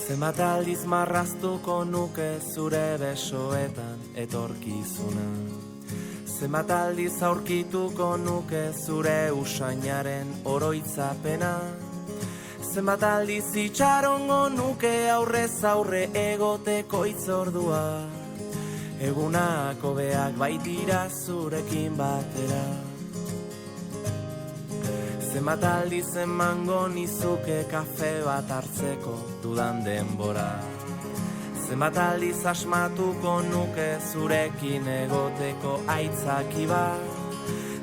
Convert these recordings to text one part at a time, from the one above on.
Zenbat aldiz marraztuko nuke zure besoetan etorkizuna. Zenbat aldiz aurkituko nuke zure usainaren oroitzapena. Zenbat aldiz itxarongo nuke aurrez aurre egoteko itzordua. Egunak hobeak baitira zurekin batera. Zenbat aldiz emango nizuke kafe bat hartzeko dudan denbora. Zenbat aldiz asmatuko nuke zurekin egoteko aitzaki bat.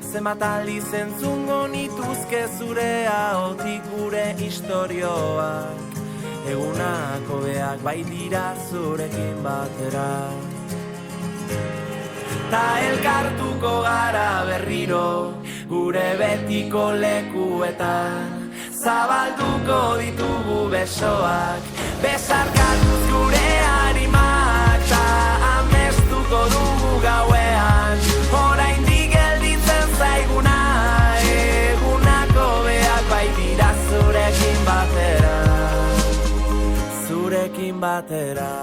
Zenbat aldiz entzungo nituzke zure ahotik gure istorioak. Egunak hobeak baitira zurekin batera. Ta elkartuko gara berriro gure betiko lekuetan. Zabalduko ditugu besoak, besarkatuz gure arimak. Ta amestuko dugu gauean, oraindik gelditzen zaiguna. Egunako beak baitira zurekin batera, zurekin batera.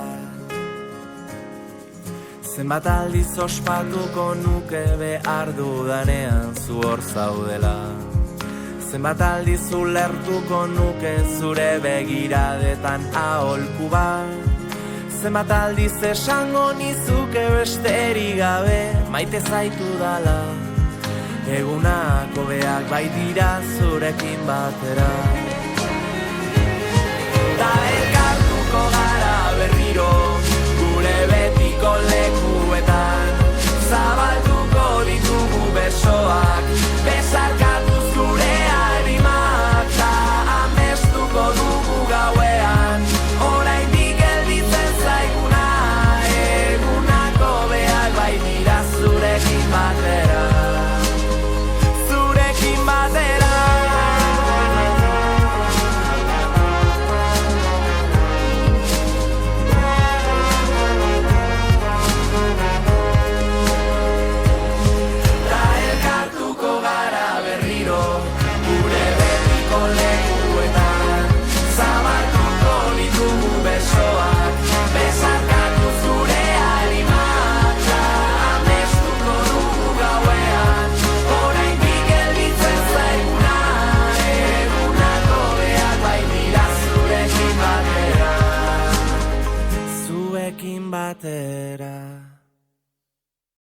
Zenbat aldiz ospatuko nuke behar dudanean zu hor zaudela. Zenbat aldiz ulertuko nuke zure begiradetan aholku bat. Zenbat aldiz esango nizuke besterik gabe maite zaitu dala. Egunak hobeak baitira zurekin batera. Ta elkartuko gara berriro gure betiko lekuetan. Zabalduko ditugu besoak, besarkatuz gure arimak. Ta amestuko dugu gauean, oraindik gelditzen zaiguna. Egunako beak baitira zurekin batera, zurekin batera. Zuekin batera.